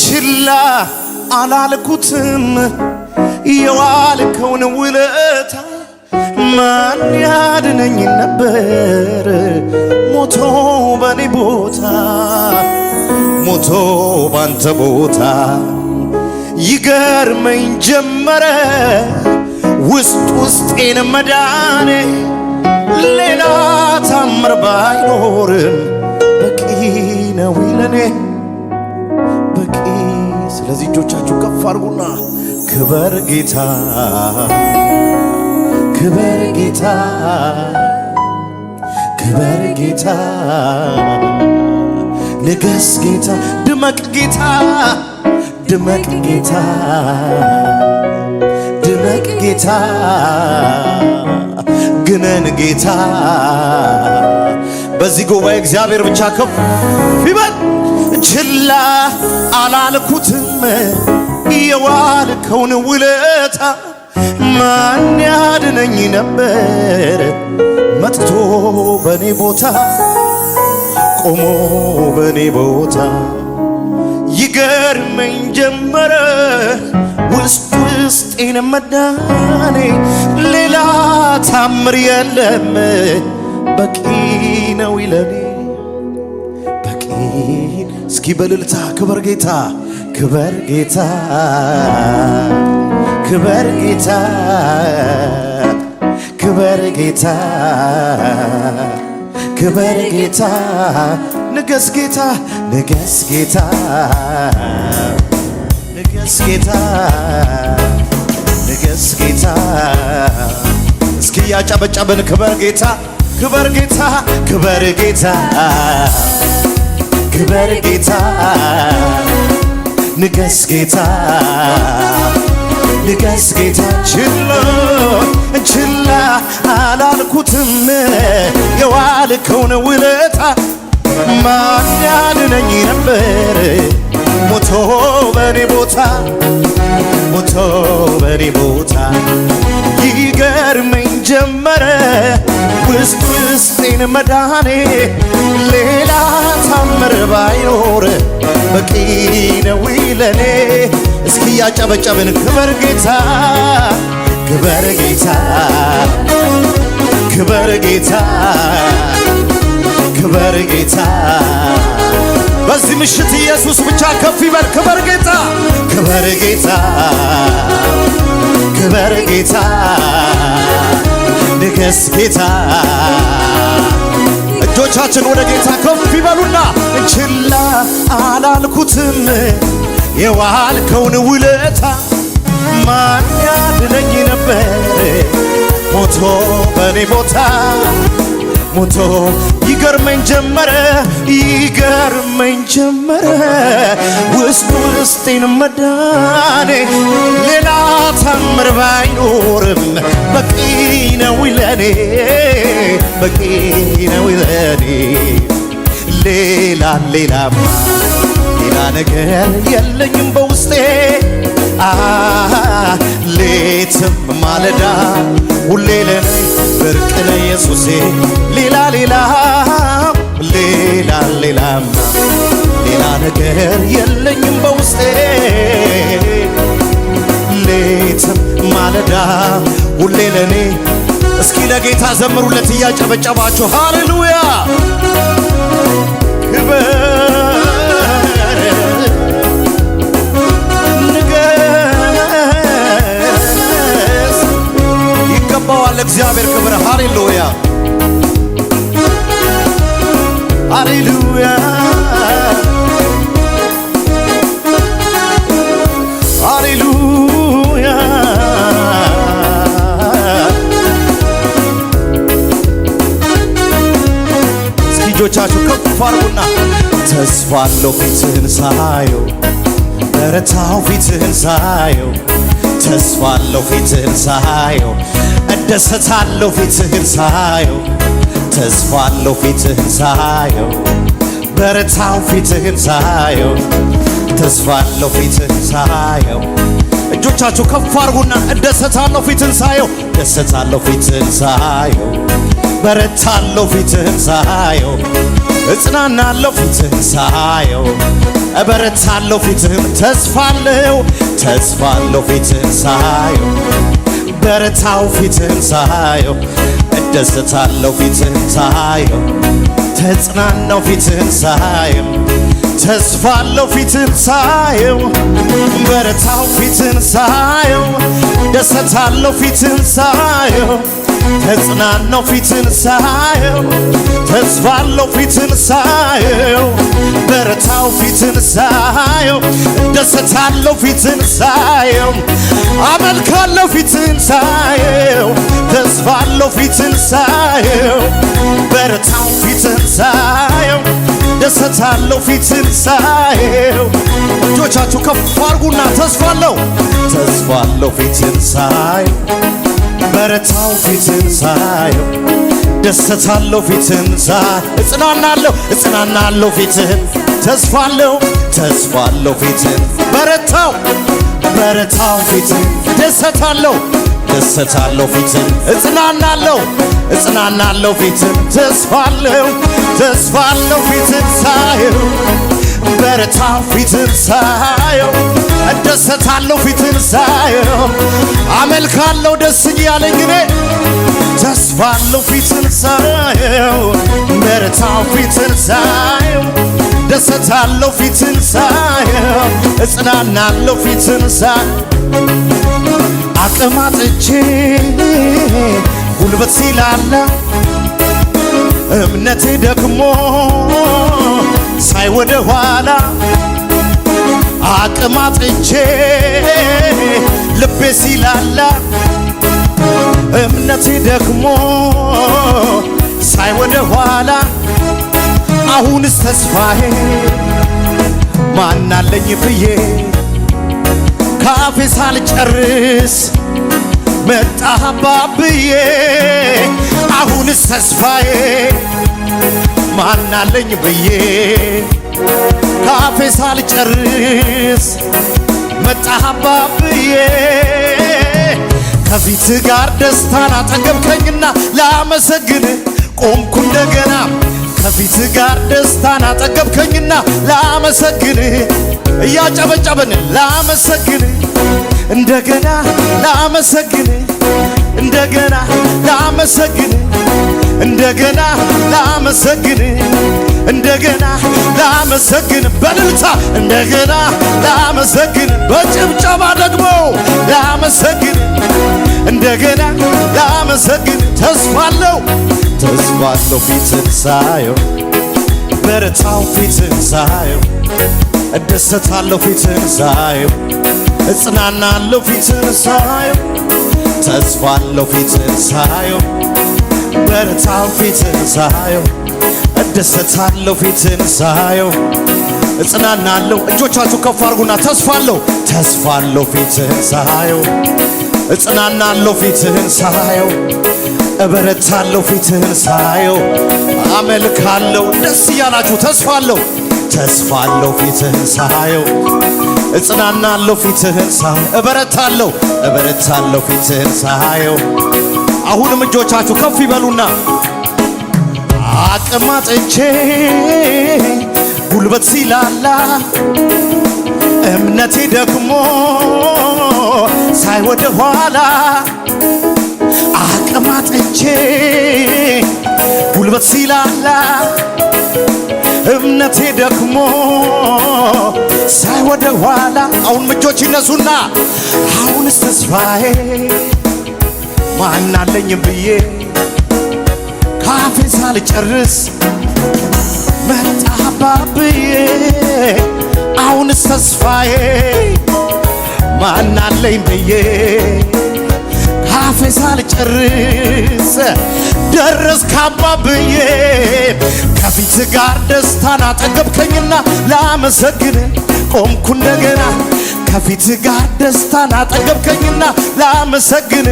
ችላ አላልኩትም የዋልከውን ውለታ ማን ያድነኝ ነበር ሞቶ በኔ ቦታ ሞቶ ባንተ ቦታ ይገርመኝ ጀመረ ውስጤን መዳኔ ሌላ ታምር ባይኖርም በቂ ነው ለኔ በቂ። ስለዚህ እጆቻችሁ ከፍ አድርጉና ክበር ጌታ ክበር ጌታ ክበር ጌታ ንገስ ጌታ ድመቅ ጌታ ድመቅ ጌታ ድመቅ ጌታ ግነን ጌታ። በዚህ ጉባኤ እግዚአብሔር ብቻ ከፍ ይበል። ችላ አላልኩትም የዋልከውን ውለታ ማን ያድነኝ ነበር መጥቶ በኔ ቦታ ቆሞ በኔ ቦታ ይገርመኝ ጀመረ ውስጤን መዳኔ ሌላ ታምር የለም በቂ ነው ለኔ በቂ። እስኪ በልልታ ክበር ጌታ ክበር ጌታ ክበር ጌታ ክበር ጌታ ክበር ጌታ ንገስ ጌታ ንገስ ጌታ ንገስ ጌታ ንገስ ጌታ። እስኪ ያጨበጨብን ክበር ጌታ ክበር ጌታ ክበር ጌታ ክበር ጌታ ንገስ ጌታ ንገስ ጌታ። ችላ አላልኩትም የዋልከውን ውለታ ማን ያድነኝ ነበር ሞቶ በኔ ቦታ ሞቶ በኔ ቦታ ይገርመኝ ጀመረ ውስጤን መዳኔ ሌላ ታምር ባይኖር በቂ ነው ለኔ። እስኪ ያጨበጨብን ክበር ጌታ ክበር ጌታ ክበር ጌታ ክበር ጌታ። በዚህ ምሽት ኢየሱስ ብቻ ከፍ ይበል። ክበር ጌታ ክበር ጌታ ክበር ጌታ ንገስ ጌታ። እጆቻችን ወደ ጌታ ከፍ ይበሉና ችላ አላልኩትም የዋልከውን ውለታ ማን ያድነኝ ነበር ሞቶ በኔ ቦታ ሞቶ ይገርመኝ ጀመረ ይገርመኝ ጀመረ ውስጤን መዳኔ ሌላ ታምር ባይኖርም በቂ ነው ለኔ በቂ ነው ለኔ ሌላ ነገር የለኝም በውስጤ ሌትም ማለዳ ሁሌ ለኔ ብርቅ ነው ኢየሱሴ ሌላ ነገር የለኝም በውስጤ ሌትም ማለዳ ሁሌ ለኔ። እስኪ ለጌታ ዘምሩለት እያጨበጨባችሁ ሃሌሉያ ይገባዋል እግዚአብሔር ክብር ሃሌሉያ ሃሌሉያ ሃሌሉያ። እስኪ እጆቻችሁ ከፍ አድርጉና ተስፋ አለው ፊትህን ሳየው በረታው ፊትህን ሳየው ተስፋ አለው ፊትህን ሳየው እደሰታለሁ ፊትህን ሳየው ተስፋ አለው ፊትህን ሳየው በረታው ፊትህን ሳየው ተስፋ አለው ፊትህን ሳየው። እጆቻችሁ ከፍ አድርጉና እደሰታለሁ ፊትህን ሳየው እደሰታለሁ ፊትህን ሳየው በረታለሁ ፊትህን ሳየው እጽናናለሁ ፊትህን ሳየው እበረታለሁ ፊትህን ተስፋለሁ ፊትህን ሳየው በረታው ፊትህን ሳየው እደሰታለሁ ፊትህን ሳየው ተጽናናው ፊትህን ሳየው ተስፋለሁ ፊትህን ሳየው በረታው ፊትህን ሳየው ደሰታለሁ ፊትህን ሳየው ተጽናናው ፊትህን ሳየው ተስፋለሁ ፊትህን ሳየው በረታው ፊትህን ሳየው ደሰታለሁ ፊትህን ሳየው አመልካለሁ ፊትህን ሳየው ተስፋለሁ ፊትህን ሳየው በረታው ፊትህን ሳየው ደሰታለሁ ፊትህን ሳየው እጆቻችሁ ከፍ አድርጉና ተስፋለሁ ፊትህን ሳየው በረታው ፊትህን ሳየው ደሰታለሁ ፊትህን ሳየው እጽናናለሁ ፊትህን ተስፋለሁ ፊትህን በረታው ፊትህን ደሰታለሁ ፊትህን እጽናናለሁ ፊትህን ተስፋለሁ ፊትህን ሳየው በረታው ፊትህን ሳየው እደሰታለሁ ፊትህን ሳየው አመልካለሁ ደስ እያለኝ እኔ ተስፋለሁ ፊትህን ሳየው በረታው ፊትህን ሳየው ደሰታለሁ ፊትህን ሳየው እጽናናለሁ ፊትህን ሳየው አቅም አጥቼ ጉልበት ሲላላ እምነቴ ደክሞ ሳይ ወደ ኋላ አቅም አጥቼ ልቤ ሲላላ እምነቴ ደክሞ ሳይ ወደ ኋላ አሁንስ ተስፋዬ ማናለኝ ብዬ ካፌ ሳልጨርስ መጣህ አባብዬ አሁንስ ተስፋዬ ማናለኝ ብዬ ካፌ ሳልጨርስ መጣህ አባብዬ ከፊት ጋር ደስታን አጠገብከኝና ላመሰግን ቆምኩ እንደገና ከፊት ጋር ደስታን አጠገብከኝና ላመሰግን እያጨበጨበን ላመሰግን እንደገና ላመሰግን እንደገና ላመሰግን እንደገና ላመሰግን እንደገና ላመሰግን በልልታ እንደገና ላመሰግን በጭብጨባ ደግሞ ላመሰግን እንደገና ላመሰግን ተስፋለሁ ፊትህን ሳየው በረታው ፊትህን ሳየው እደሰታለሁ ፊትህን ሳየው እጽናናለሁ ፊትህን ሳየው ተስፋለሁ ፊትህን ሳየው በረታው ፊትህን ሳየው እደሰታለሁ ፊትህን ሳየው እጽናናለሁ እጆቻችሁ ከፍ አድርጉና ተስፋለሁ ፊትህን ሳየው እጽናናለሁ ፊትህን ሳየው እበረታለሁ ፊትህን ሳየው አመልካለሁ ደስ እያላችሁ ተስፋለሁ ፊትህን ሳየው እጽናናለሁ ፊትህን ሳየው እበረታለሁ ፊትህን ሳየው አሁንም እጆቻችሁ ከፍ ይበሉና አቅም አጥቼ ጉልበት ሲላላ እምነቴ ደክሞ ሳይ ወደ ኋላ አቅም አጥቼ ጉልበት ሲላላ እምነቴ ደክሞ ሳይ ወደ ኋላ አሁን እጆች ይነሱና አሁንስ ተስፋዬ ማናለኝ ብዬ ካፌ ሳልጨርስ መጣህ አባብዬ አሁንስ ተስፋዬ ማናለኝ ብዬ ካፌ ሳልጨርስ ደረስክ አባብዬ ከፊት ጋር ደስታን አጠገብከኝና ላመሰግን ቆምኩ እንደገና ከፊት ጋር ደስታን አጠገብከኝና ላመሰግን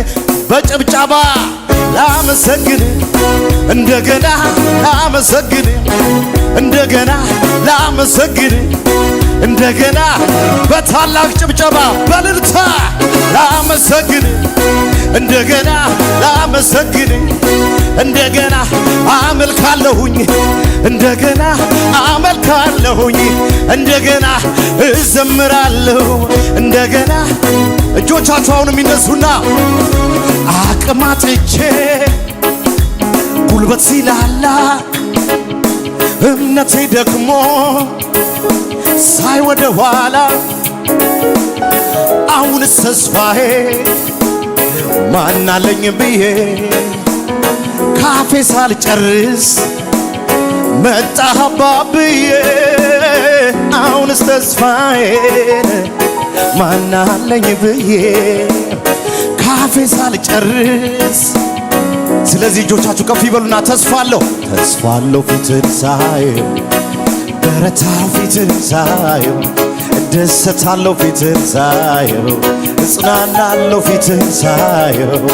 በጭብጨባ ላመሰግን እንደገና ላመሰግን እንደገና ላመሰግን እንደገና በታላቅ ጭብጨባ በልልታ ላመሰግን እንደገና ላመሰግን እንደገና አመልካለሁኝ እንደገና አመልካለሁኝ እንደገና እዘምራለሁ እንደገና እጆቻችሁ አሁንም ይነሱና አቅማጥቼ ጉልበት ሲላላ እምነቴ ደግሞ ሳይ ወደ ኋላ አሁንስ ተስፋዬ ማናለኝ ብዬ ካፌ ሳልጨርስ መጣህ አባብዬ አሁንስ ተስፋዬ ማናለኝ ብዬ ካፌ ሳልጨርስ ስለዚህ እጆቻችሁ ከፍ ይበሉና ተስፋለሁ ፊትን ሳየው በረታው ፊትን ሳየው እደሰታለሁ ፊትን ሳየው እጽናናለሁ ፊትን ሳየው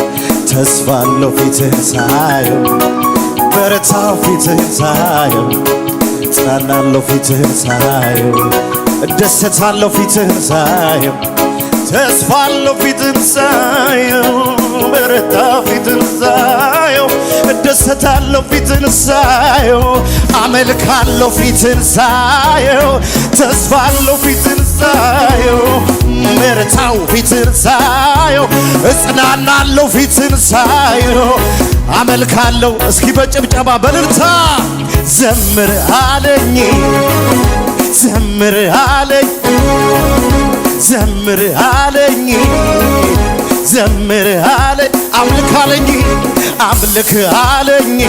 ተስፋለሁ ፊትን ሳየው በረታው ፊትን ሳየው እጽናናለሁ ፊትን ሳየው እደሰታለሁ ፊትን ሳየው ተስፋለሁ ፊትን ሳየው በረታው ፊትን ሳየው እደሰታለሁ ፊትን ሳየው አመልካለሁ ፊትን ሳየው ተስፋለሁ ፊትን ሳየው በረታው ፊትን ሳየው እጽናናለሁ ፊትን ሳየው አመልካለሁ። እስኪ በጭብጨባ በልልታ ዘምር አለኝ ዘምር አለኝ ዘምር አለኝ ዘምር አለኝ አምልክ አለኝ አምልክ አለኝ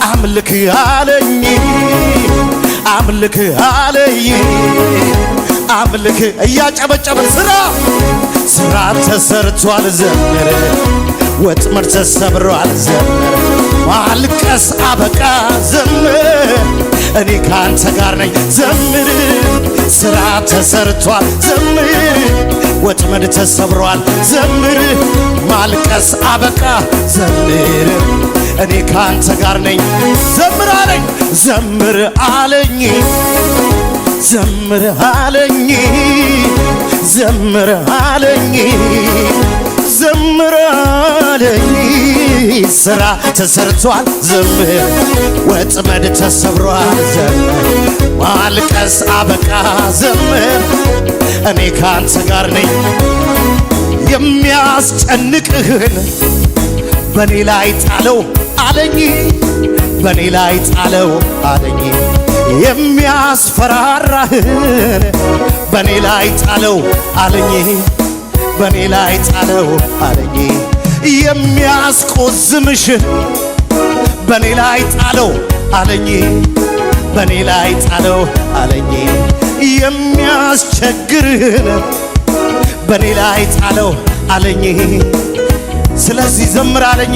አምልክ አለኝ አምልክ አለኝ አምልክ እያጨበጨበን ስራ ተሰርቷል ዘምር ወጥመድ ተሰብሯል ዘምር ማልቀስ አበቃ ዘምር እኔ ካንተ ጋር ነኝ ዘምር ስራ ተሰርቷል ዘምር ወጥመድ ተሰብሯል ዘምር ማልቀስ አበቃ ዘምር እኔ ካንተ ጋር ነኝ ዘምር አለኝ ዘምር አለኝ ዘምር አለኝ ዘምር አለኝ ዘምር አለኝ ስራ ተሰርቷል ዘምር ወጥመድ ተሰብሯል ዘምር ማልቀስ አበቃ ዘምር እኔ ካንተ ጋር ነኝ የሚያስጨንቅህን በኔ ላይ ጣለው አለኝ በኔ ላይ ጣለው አለኝ የሚያስፈራራህን በኔ ላይ ጣለው አለኝ በኔ ላይ ጣለው አለኝ የሚያስቆዝምሽን በኔ ላይ ጣለው አለኝ በኔ ላይ ጣለው አለኝ የሚያስቸግርህን በኔ ላይ ጣለው አለኝ ስለዚህ ዘምር አለኝ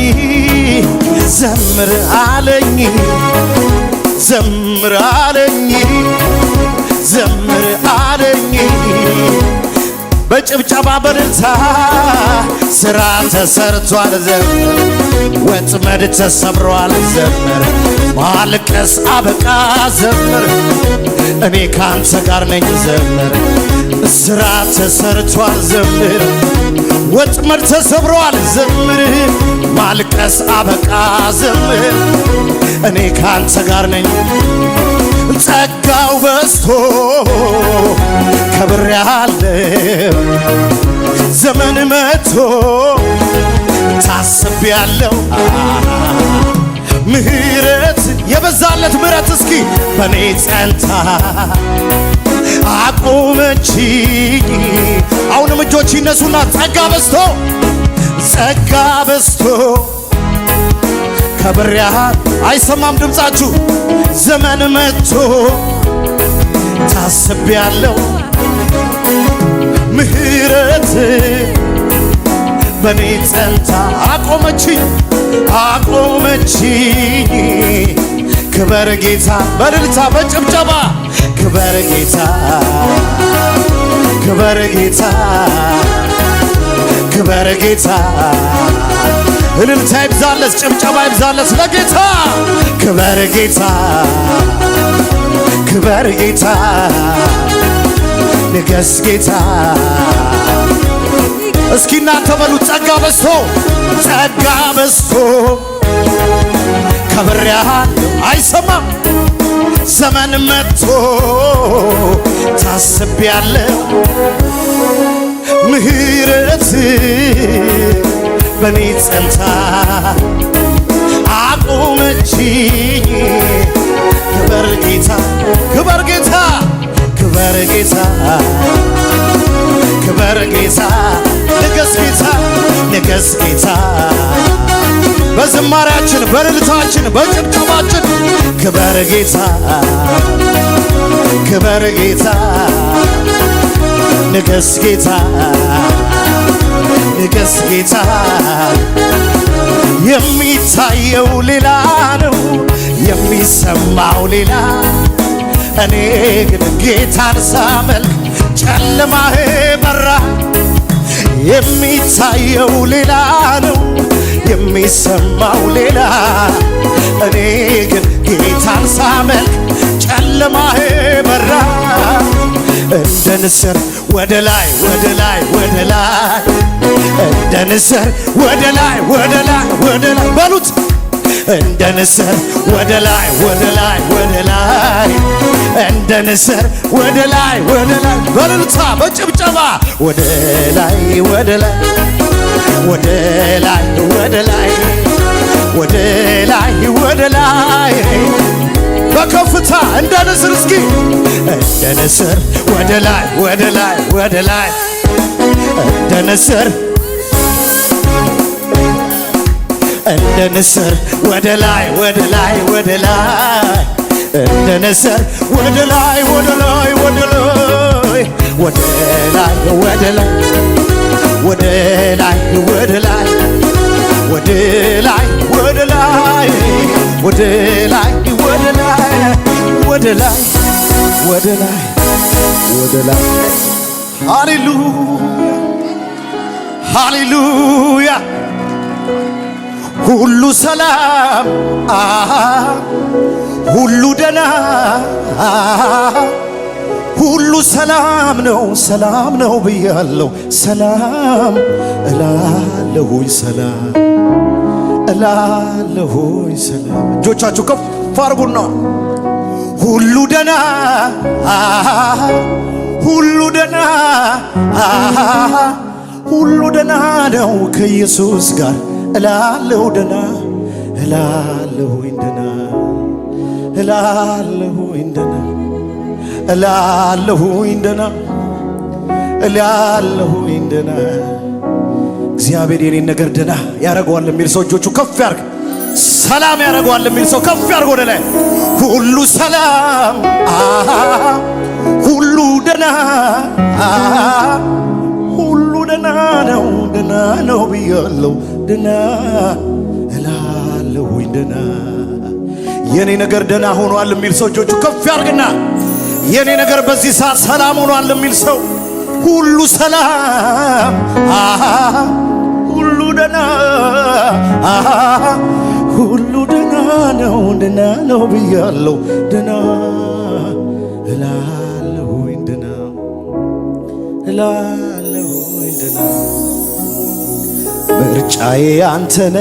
ዘምር አለኝ ዘምር አለኝ ዘምር አለኝ በጭብጨባ በልልታ ስራ ተሰርቷል ዘምር ወጥመድ ተሰብሯል ዘምር ማልቀስ አበቃ ዘምር እኔ ካንተ ጋር ነኝ ዘምር ስራ ተሰርቷል ዘምር ወጥመድ ተሰብሯል ዘምር ማልቀስ አበቃ ዘምር እኔ ካንተ ጋር ነኝ ጸጋው በዝቶ ከብሬአለሁ ዘመን መጥቶ ታስቤያለሁ ምህረት የበዛለት ምህረት እስኪ በኔ ጸንታ አቆመችኝ አሁንም እጆች ይነሱና ጸጋ በዝቶ ከብሬአለሁ አይሰማም ድምፃችሁ ዘመን መጥቶ ታስቤያለሁ ምህረት በኔ ጸንታ አቆመችኝ ክበር ጌታ በልልታ በጭብጨባ ክበር ጌታ ክበር ጌታ ክበር ጌታ እልልታ ይብዛለት ጭብጨባ ይብዛለት ለጌታ ክበር ጌታ ክበር ጌታ ንገስ ጌታ እስኪ እናንተ በሉ ጸጋ በዝቶ ከብሬያለሁ አይሰማም ዘመን መጥቶ ታስቤያለሁ ምህረት በኔ ጸንታ አቆመችኝ ክበር ጌታ ክበር ጌታ ክበር ጌታ ክበር ጌታ ንገስ ጌታ ንገስ ጌታ በዝማሬያችን በእልልታችን በጭብጨባችን ክበር ጌታ ክበር ጌታ ንገስ ጌታ ንገስ ጌታ የሚታየው ሌላ ነው የሚሰማው ሌላ እኔ ግን ጌታን ሳመልክ ጨለማዬ በራ የሚታየው ሌላ ነው የሚሰማው ሌላ እኔ ግን ጌታን ሳመልክ ጨለማዬ በራ እንደ ንስር ወደ ላይ ወደ ላይ ወደ ላይ እንደ ንስር ወደ ላይ ወደ ላይ ወደ ላይ በሉት እንደ ንስር ወደ ላይ ወደ ላይ ወደ ላይ እንደ ንስር ወደ ላይ ወደ ላይ በእልልታ በጭብጨባ ወደ ላይ ወደ ላይ ወደ ላይ ወደ ላይ ወደ ላይ ወደ ላይ በከፍታ እንደ ንስር እስኪ እንደ ንስር ወደ ላይ ወደ ላይ ወደ ላይ እንደ ንስር እንደ ንስር ወደ ላይ ወደ ላይ ወደ ላይ እንደ ንስር ወደ ላይ ወደ ላይ ወደ ላይ ወደ ላይ ወደ ላይ ወደ ላይ ወደ ላይ ወደ ላይ ወደ ላይ ወደ ላይ ወደ ላይ ወደ ላይ ወደ ላይ ወደ ላይ ሃሌሉያ ሃሌሉያ ሁሉ ሰላም ሁሉ ደና ሁሉ ሰላም ነው ብያለሁ ሰላም እላለሁኝ ሰላም እላለሁኝ ሰላም እጆቻችሁ ከፍ አድርጉና ሁሉ ደና ሁሉ ደና ሁሉ ደና ነው ከኢየሱስ ጋር እላለሁ ደና እላለሁኝ ደና እላለሁኝ ደና እላለሁኝ ደና እላለሁኝ ደና እግዚአብሔር የኔን ነገር ደና ያረጋዋል የሚል ሰው እጆቹ ከፍ ያርግ ሰላም ያረጋዋል የሚል ሰው ከፍ ያርግ ወደ ላይ ሁሉ ሰላም ሁሉ ደና ሁሉ ደና ነው ብያለሁ ደና እላለሁኝ ደና የኔ ነገር ደና ሆኗል የሚል ሰው እጆቹ ከፍ ያርግና የኔ ነገር በዚህ ሰዓት ሰላም ሆኗል የሚል ሰው ሁሉ ሰላም ሁሉ ደና ሁሉ ደና ነው ብያለሁ ደና እላለሁኝ ደና እላለሁኝ ደና ምርጫዬ አንተነ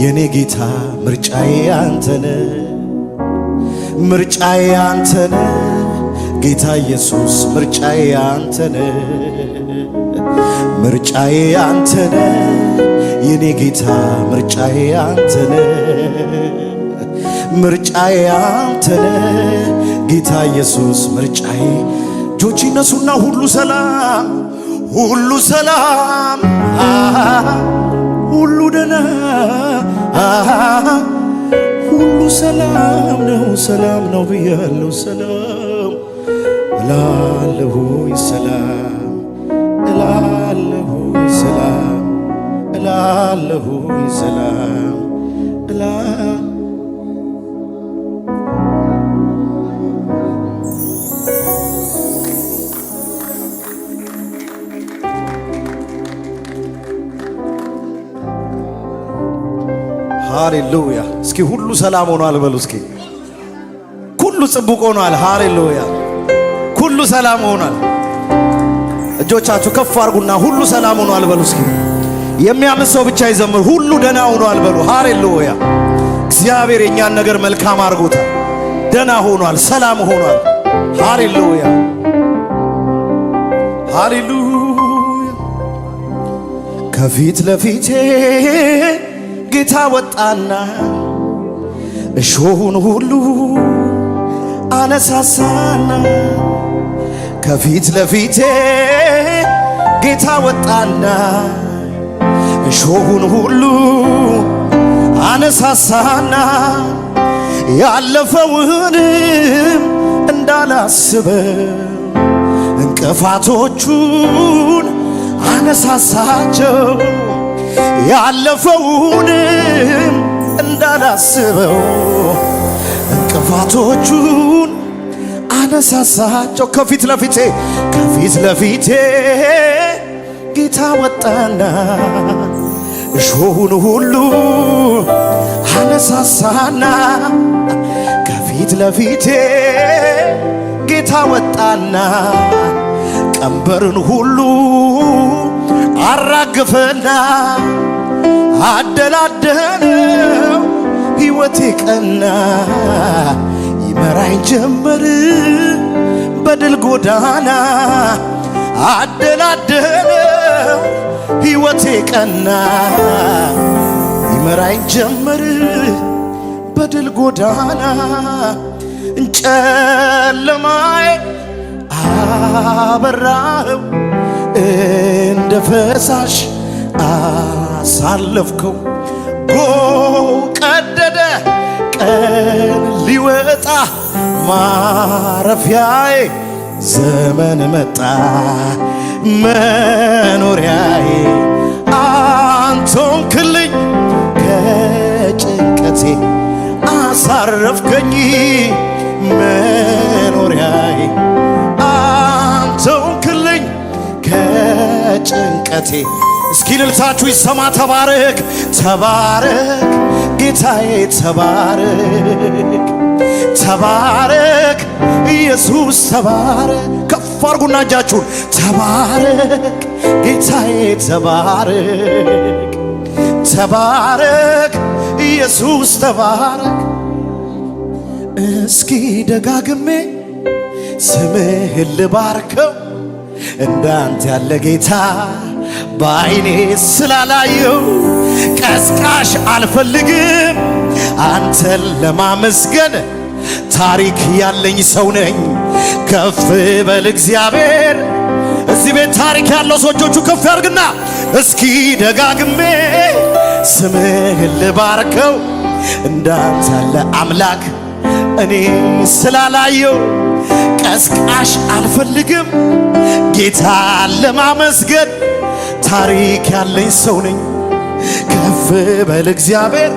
የኔ ጌታ ምርጫዬ አንተነ ምርጫዬ አንተነ ጌታ ኢየሱስ ምርጫዬ አንተነ ምርጫዬ አንተነ የኔ ጌታ ምርጫዬ አንተነ ምርጫዬ አንተነ ጌታ ኢየሱስ ምርጫዬ እጆች ይነሱና ሁሉ ሰላም ሁሉ ሰላም ሁሉ ደና ሁሉ ሰላም ነው ብያለሁ ሰላም እላለሁኝ ሰላም እላለሁኝ ሰላም እላለሁኝ ሰላም ሃሌሉያ እስኪ ሁሉ ሰላም ሆኗል በሉ እስኪ ሁሉ ጽቡቅ ሆኗል ሃሌሉያ ሁሉ ሰላም ሆኗል እጆቻችሁ ከፍ አድርጉና ሁሉ ሰላም ሆኗል በሉ እስኪ የሚያምን ሰው ብቻ ይዘምር ሁሉ ደና ሆኗል በሉ ሃሌሉያ እግዚአብሔር የኛን ነገር መልካም አድርጎታል። ደና ሆኗል፣ ሰላም ሆኗል። ሃሌሉያ ሃሌሉያ። ከፊት ለፊቴ ጌታ ወጣና እሾሁን ሁሉ አነሳሳና ከፊት ለፊቴ ጌታ ወጣና እሾሁን ሁሉ አነሳሳና ያለፈውንም እንዳላስበው እንቅፋቶቹን አነሳሳቸው ያለፈውንም እንዳላስበው እንቅፋቶቹን አነሳሳቸው ከፊት ለፊቴ ጌታ ወጣና እሾሁን ሁሉ አነሳሳና ከፊት ለፊቴ ጌታ ወጣና ቀንበርን ሁሉ አራገፈና አደላደለው ሕይወቴ ቀና ይመራኝ ጀመር በድል ጎዳና አደላደለው ሕይወቴ ቀና ይመራኝ ጀመር በድል ጎዳና ጨለማዬ አበራኸው እንደ ፈሳሽ አሳለፍከው ጎህ ቀደደ ቀን ሊወጣ ማረፊያዬ ዘመን መጣ መኖሪያዬ አንተ ሆንክልኝ ከጭንቀቴ አሳረፍከኝ መኖሪያዬ አንተ ሆንክልኝ ከጭንቀቴ። እስኪ እልልታችሁ ይሰማ። ተባረክ ተባረክ ጌታዬ ተባረክ ተባረክ ኢየሱስ ተባረክ። ከፍ አድርጉና እጃችሁን ተባረክ ጌታዬ ተባረክ ተባረክ ኢየሱስ ተባረክ። እስኪ ደጋግሜ ስምህን ልባርከው እንዳንተ ያለ ጌታ በዓይኔ ስላላየው ቀስቃሽ አልፈልግም አንተን ለማመስገን ታሪክ ያለኝ ሰው ነኝ። ከፍ በል እግዚአብሔር። እዚህ ቤት ታሪክ ያለው ሰው እጆቹ ከፍ ያርግና እስኪ ደጋግሜ ስምህን ልባርከው እንዳንተ ያለ አምላክ እኔ ስላላየው ቀስቃሽ አልፈልግም ጌታን ለማመስገን ታሪክ ያለኝ ሰው ነኝ። ከፍ በል እግዚአብሔር።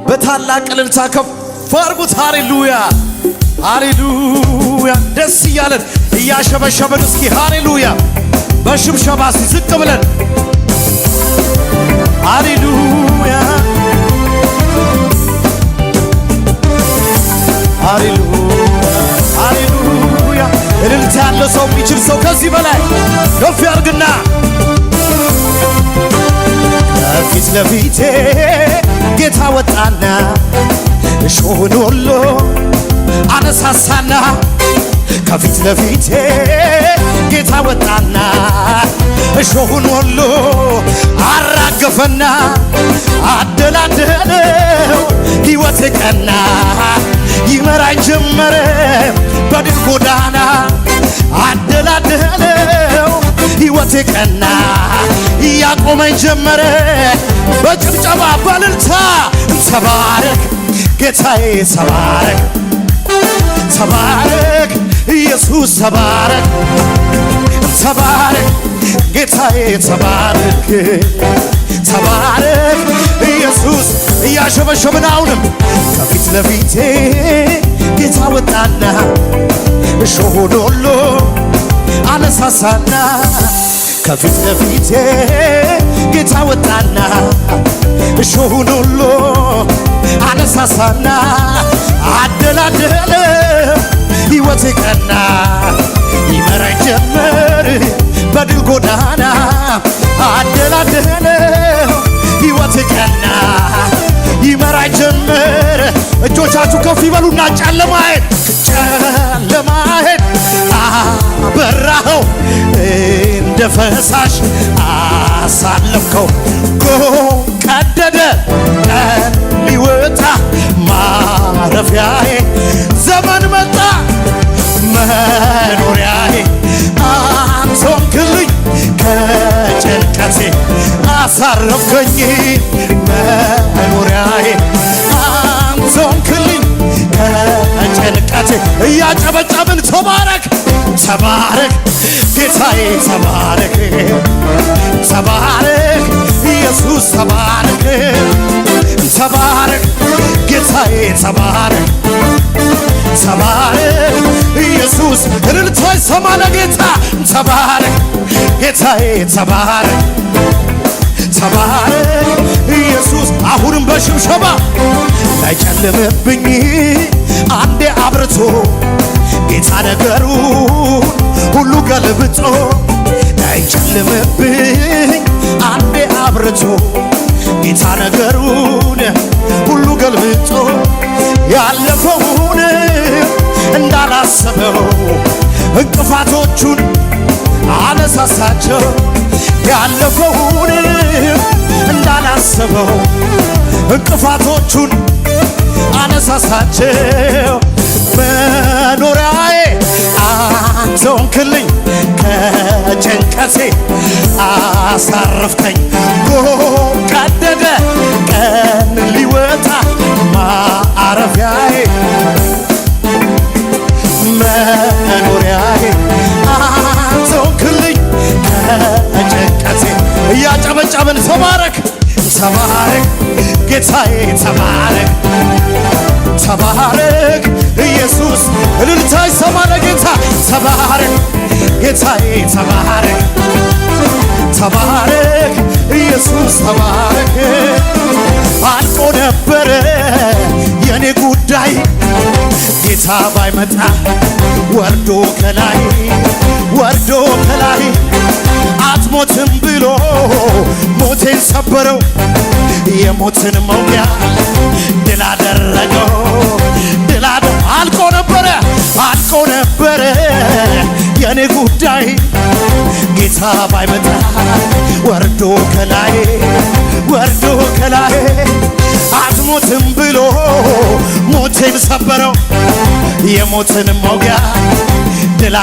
በታላቅ እልልታ ከፍ አድርጉት። ሃሌሉያ ሃሌሉያ። ደስ እያለን እያሸበሸበን እስኪ ሃሌሉያ በሽብሸባ ዝቅ ብለን ሃሌሉያ ሃሌሉያ ሃሌሉያ። እልልታ ያለ ሰው የሚችል ሰው ከዚህ በላይ ከፍ ያርግና ከፊት ለፊቴ ጌታ ወጣና እሾህን ሁሉ አነሳሳና ከፊት ለፊቴ ጌታ ወጣና እሾህን ሁሉ አራገፈና አደላደለው ሕይወቴ ቀና ይመራኝ ጀመረ በድል ጎዳና አደላደለው ሕይወቴ ቀና ያቆመኝ ጀመረ በጭብጨባ በእልልታ ተባረክ ጌታዬ ተባረክ ተባረክ ኢየሱስ ተባረክ ተባረክ ጌታዬ ተባረክ ተባረክ ኢየሱስ። እያሸበሸብን አሁንም ከፊት ለፊቴ ጌታ ወጣና እሾሁን ሁሉ አነሳሳና ከፊት ለፊቴ ጌታ ወጣና እሾሁን ሁሉ አነሳሳና አደላደለ ሕይወቴ ቀና ይመራኝ ጀመር በድል ጎዳና አደላደለ ሕይወቴ ቀና እጆቻችሁ ከፍ ይበሉና ጨለማዬን አበራኸው እንደ ፈሳሽ አሳለፍከው ቀደደ ቀን ሊወጣ ማረፊያዬ ዘመን መጣ መኖሪያዬ አንተ ሆንክልኝ ከጭንቀቴ አሳረፍከኝ መኖሪያዬ አንተ ሆንክልኝ ከጭንቀቴ እያጨበጨብን ተባረክ ተባረክ ጌታዬ ተባረክ ተባረክ ኢየሱስ ተባረክ ተባረክ ጌታዬ ተባረክ ተባረክ ኢየሱስ እልልታ ይሰማ ለጌታ ተባረክ ጌታዬ ተባረክ ተባረክ ኢየሱስ አሁንም በሽብሸባ ላይጨልምብኝ አንዴ አብርቶ ጌታ ነገሩን ሁሉ ገልብጦ ላይጨልምብኝ አንዴ አብርቶ ጌታ ነገሩን ሁሉ ገልብጦ ያለፈውን እንዳላሰበው እንቅፋቶቹን አነሳሳቸው ያለፈውን እንዳላሰበው እንቅፋቶቹን አነሳሳቸው መኖሪያዬ አንተ ሆንክልኝ ከጭንቀቴ አሳረፍከኝ ቀደደ ቀን ሊወጣ ማረፊያዬ መኖሪያዬ አንተ ሆንክልኝ ከጭንቀቴ እያጨበጨብን ተባረክ ተባረክ ጌታዬ ተባረክ ተባረክ ኢየሱስ እልልታ ይሰማ ለጌታ ተባረክ ጌታዬ ተባረክ ተባረክ ኢየሱስ ተባረክ አልቆ ነበረ የኔ ጉዳይ ጌታ ባይመጣ ወርዶ ከላይ አትሞትም ብሎ ሞቴን ሰበረው የሞትን መውጊያ ድል አደረገው አልቆ ነበረ የኔ ጉዳይ ጌታ ባይመጣ ወርዶ ከላይ አትሞትም ብሎ ሞቴን ሰበረው የሞትን መውጊያ ድል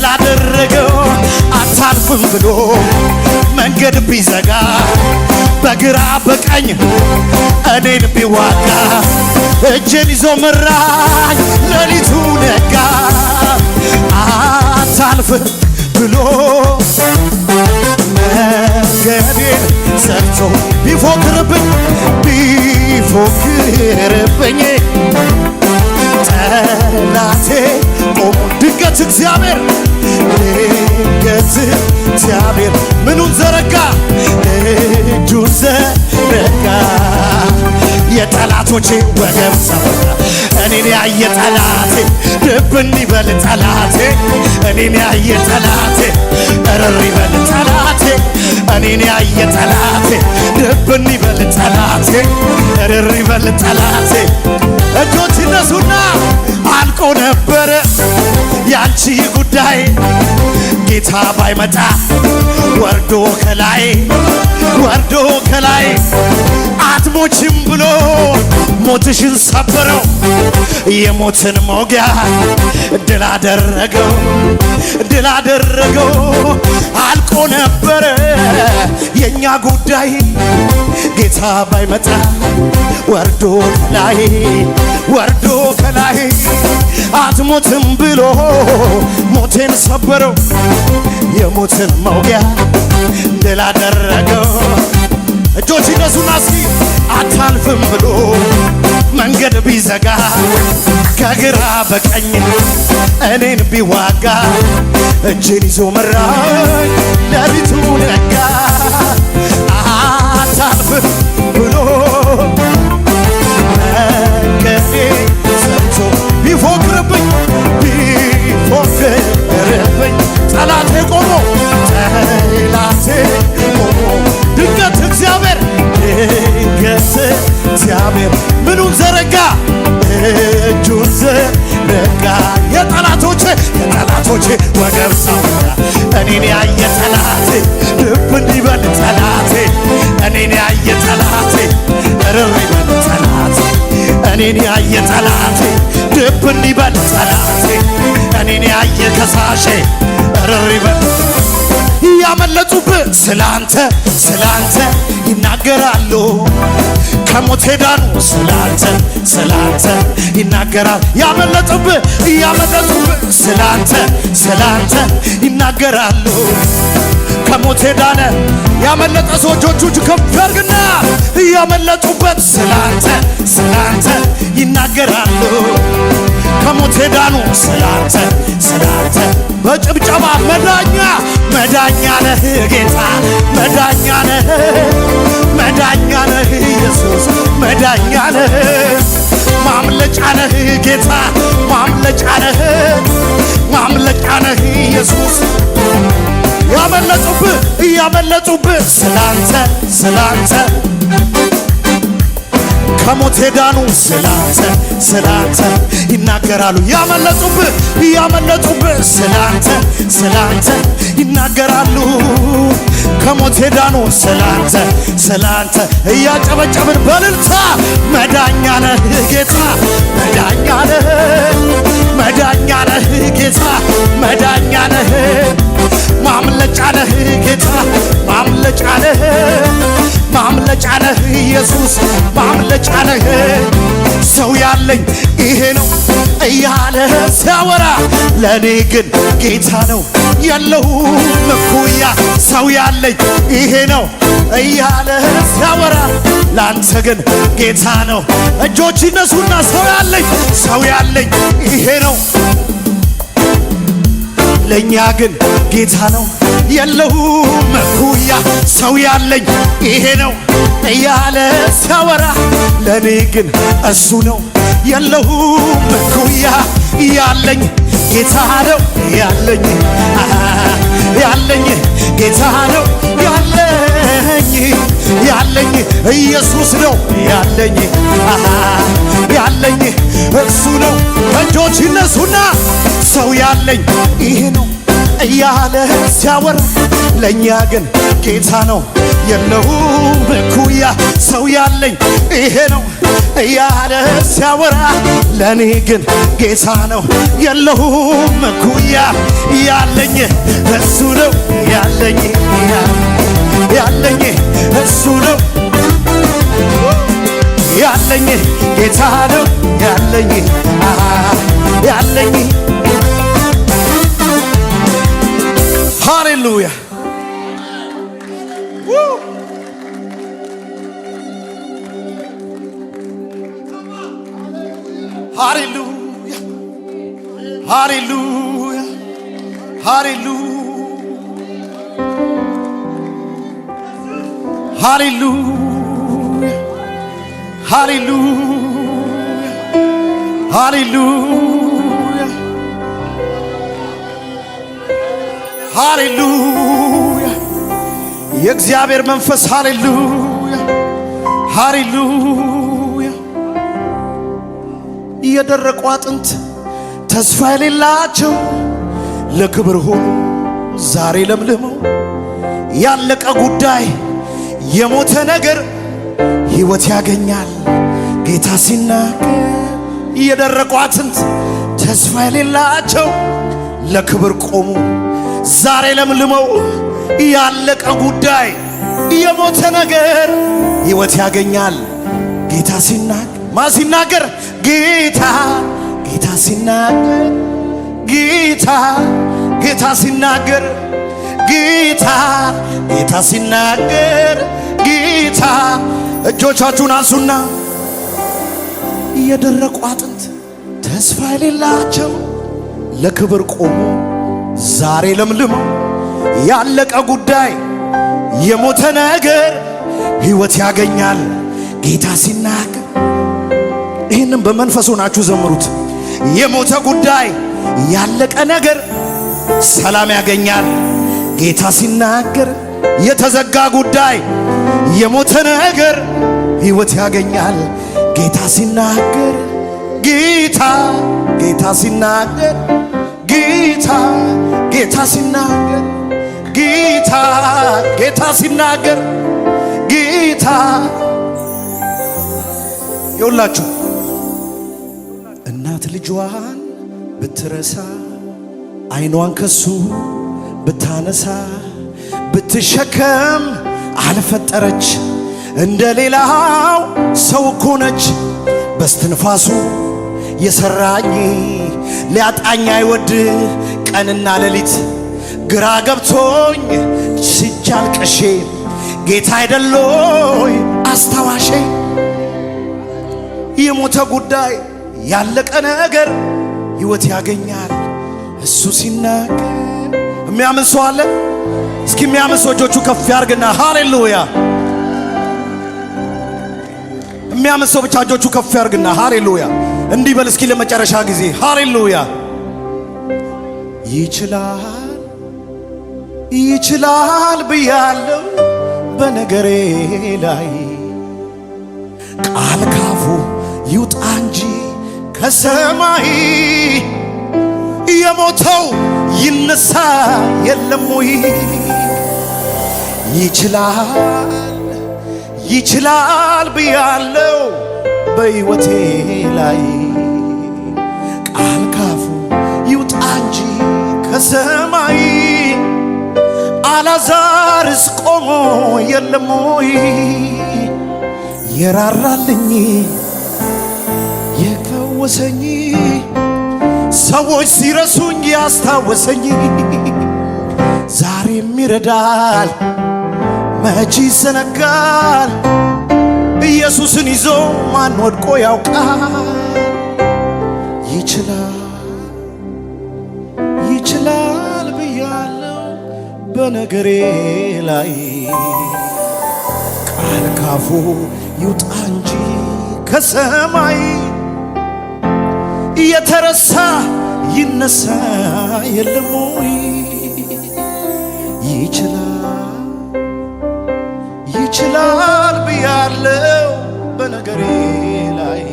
አደረገው አታልፍም ብሎ መንገድ ቢዘጋ በግራ በቀኝ እኔን ቢዋጋ እጄን ይዞ መራኝ ሌሊቱ ነጋ አታልፍም ብሎ መንገዴን ሰርቶ ቢፎክርብኝ ጠላቴ ቆሞ ድንገት እግዚአብሔር ምኑን ዘረጋ እጁን ዘረጋ የጠላቶቼ ወገብ ሰበራ እኔን ያየ ጠላቴ ድብን ይበል ጠላቴ እኔን ያየ ጠላቴ እርር ይበል ጠላቴ እኔን ያየ ጠላቴ ድብን ይበል ጠላቴ እርር ይበል ጠላቴ እጆች ይነሱና አልቆ ነበረ ያንቺ ጉዳይ ጌታ ባይመጣ ወርዶ ከላይ አትሞችም ብሎ ሞትሽን ሰበረው የሞትን መውጊያ ድል አደረገው አልቆ ነበረ የኛ ጉዳይ ጌታ ባይመጣ ወርዶ ከላይ አትሞትም ብሎ ሞቴን ሰበረው የሞትን መውጊያ ድል አደረገው እጆች ይነሱና እስኪ አታልፍም ብሎ መንገድ ቢዘጋ ከግራ በቀኝ እኔን ቢዋጋ እጄን ይዞ መራኝ ሌሊቱ ነጋ አታልፍም ብሎ መንገዴ ሰርቶ ቢፎክርብኝ ጠላቴ ቆሞ ድንገት እግዚአብሔር ምኑን የጠላቶቼ ወገብ ሰበረ። እኔን ያየ ጠላቴ ልብ እንዲበል ጠላቴ እኔን ያየ ጠላቴ እርር ይበል ጠላቴ እኔን ያየ ጠላቴ ልብ እንዲበል ጠላቴ እኔን ያየ ከሳሼ እርር ይበል። ያመለጡብህ ስላንተ ስላንተ ይናገራሉ ከሞት ዳኑ ስላንተ ስላንተ ይናገራል። ያመለጡብህ ስላንተ ስላንተ ይናገራሉ ከሞት ዳነ። ያመለጠ ሰዎች እጆቹ ከፍ ያርግና ያመለጡበት ስላንተ ስላንተ ይናገራሉ ከሞት ዳኑ ስላንተ ስላንተ በጭብጨባ መዳኛ መዳኛ ነህ ጌታ መዳኛ ነህ መዳኛ ነህ ኢየሱስ መዳኛ ነህ ማምለጫ ነህ ጌታ ማምለጫ ነህ ማምለጫ ነህ ኢየሱስ። ያመለጡብህ ስላንተ ስላንተ ከሞት ዳኑ ስላንተ ስላንተ ይናገራሉ። ያመለጡብህ ስላንተ ስላንተ ይናገራሉ ከሞት ዳኑ ስላንተ ስላንተ። እያጨበጨብን በልልታ መዳኛ ነህ ጌታ መዳኛ ነህ መዳኛ ነህ ጌታ መዳኛ ነህ ማምለጫ ነህ ጌታ ማምለጫ ነህ ማምለጫ ነህ ኢየሱስ ማምለጫ ነህ። ሰው ያለኝ ይሄ ነው እያለ ሲያወራ ለኔ ግን ጌታ ነው የለውም እኩያ። ሰው ያለኝ ይሄ ነው እያለ ሲያወራ ላንተ ግን ጌታ ነው። እጆች ይነሱና ሰው ያለኝ ይሄ ነው ለኛ ግን ጌታ ነው የለውም እኩያ። ሰው ያለኝ ይሄ ነው እያለ ሲያወራ ለኔ ግን እሱ ነው የለውም እኩያ። ያለኝ ጌታ ነው ያለኝ ያለኝ ጌታ ነው ያለኝ ኢየሱስ ነው ያለኝ ያለኝ እሱ ነው። እጆች ይነሱና ሰው ያለኝ ይሄ ነው እያለ ሲያወራ ለኛ ግን ጌታ ነው የለውም እኩያ። ሰው ያለኝ ይሄ ነው እያለ ሲያወራ ለኔ ግን ጌታ ነው የለውም እኩያ። ያለኝ እሱ ነው ያለኝ እሱ ነው ያለኝ ጌታ ነው ያለኝ ሃሌሉያ ሃሌሉያ ሃሌሉያ ሃሌሉያ ሃሌሉያ ሃሌሉያ ሃሌሉያ ሃሌሉያ የእግዚአብሔር መንፈስ ሃሌሉያ ሃሌሉያ። የደረቁ አጥንት ተስፋ የሌላቸው ለክብር ሆኑ ዛሬ ለምልመው። ያለቀ ጉዳይ የሞተ ነገር ሕይወት ያገኛል ጌታ ሲናገር። የደረቁ አጥንት ተስፋ የሌላቸው ለክብር ቆሙ ዛሬ ለምልመው። ያለቀ ጉዳይ የሞተ ነገር ሕይወት ያገኛል ጌታ ሲናገር። ማን ሲናገር? ጌታ ሲናገር ጌታ ሲናገር ጌታ ሲናገር ጌታ። እጆቻችሁን አንሱና የደረቁ አጥንት ተስፋ የሌላቸው ለክብር ቆሙ ዛሬ ለምልመው። ያለቀ ጉዳይ የሞተ ነገር ሕይወት ያገኛል ጌታ ሲናገር። ይህንም በመንፈስ ሆናችሁ ዘምሩት። የሞተ ጉዳይ ያለቀ ነገር ሰላም ያገኛል ጌታ ሲናገር። የተዘጋ ጉዳይ የሞተ ነገር ሕይወት ያገኛል ጌታ ሲናገር። ጌታ ሲናገር ጌታ ሲናገር ጌታ ሲናገር ጌታ ይውላችሁ እናት ልጇን ብትረሳ አይኗን ከሱ ብታነሳ ብትሸከም አልፈጠረች እንደ ሌላው ሰው እኮ ነች። በስትንፋሱ የሰራኝ ሊያጣኝ አይወድ ቀንና ሌሊት ግራ ገብቶኝ ሲጃልቅሼ ጌታ አይደሎይ አስታዋሼ የሞተ ጉዳይ ያለቀ ነገር ሕይወት ያገኛል እሱ ሲናገር። የሚያምን ሰው አለ? እስኪ የሚያምን ሰው እጆቹ ከፍ ያርግና ሃሌሉያ። የሚያምን ሰው ብቻ እጆቹ ከፍ ያርግና ሃሌሉያ እንዲህ በል እስኪ ለመጨረሻ ጊዜ ሃሌሉያ። ይችላል ብያለሁ በነገሬ ላይ ቃል ካፉ ይውጣ እንጂ ከሰማይ የሞተው ይነሳ የለም ወይ? ይችላል ብያለሁ በሕይወቴ ላይ ቃል ካፉ ይውጣ እንጂ ከሰማይ አላዛርስ ቆሞ የለም ወይ? የራራልኝ የፈወሰኝ ሰዎች ሲረሱኝ ያስታወሰኝ ዛሬም ይረዳል መቼ ይዘነጋል? ኢየሱስን ይዞ ማን ወድቆ ያውቃል? ይችላል ብያለሁ በነገሬ ላይ ቃል ካፉ ይውጣ እንጂ ከሰማይ የተረሳ ይነሳ የለም ወይ? ይችላል ብያለሁ በነገሬ ላይ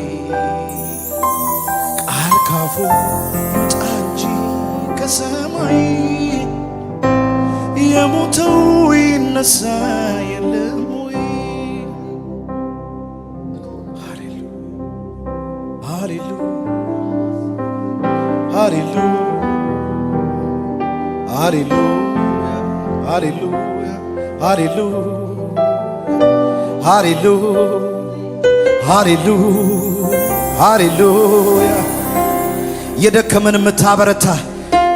ቃል ካፉ ይውጣ እንጂ ከሰማይ የሞተው ይነሳ የለም ወይ? ሃሌሉያ። የደከመን የምታበረታ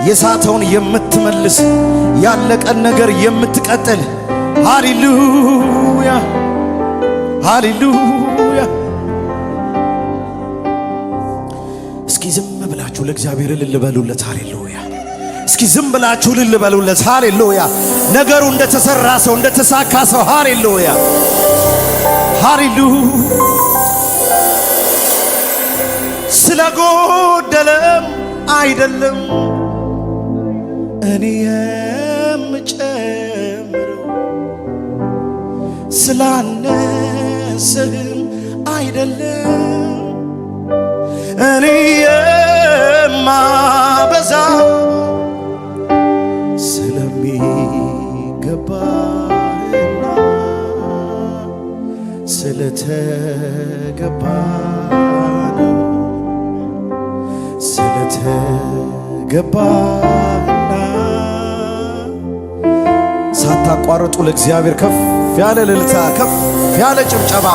የሳተውን የምትመልስ ያለቀን ነገር የምትቀጥል ሃሌሉያ። እስኪ ዝም ብላችሁ ለእግዚአብሔር እልል በሉለት ሃሌሉያ። እስኪ ዝም ብላችሁ እልል በሉለት ሃሌሉያ። ነገሩ እንደተሰራ ሰው እንደተሳካ ሰው ሃሌሉያ። ስለጎደለም አይደለም እኔ የምጨምረው ስላነሰህም አይደለም እኔ የማበዛው ስለሚገባህና ስለተገባ ስለተገባና ሳታቋርጡ ለእግዚአብሔር ከፍ ያለ እልልታ ከፍ ያለ ጭብጨባ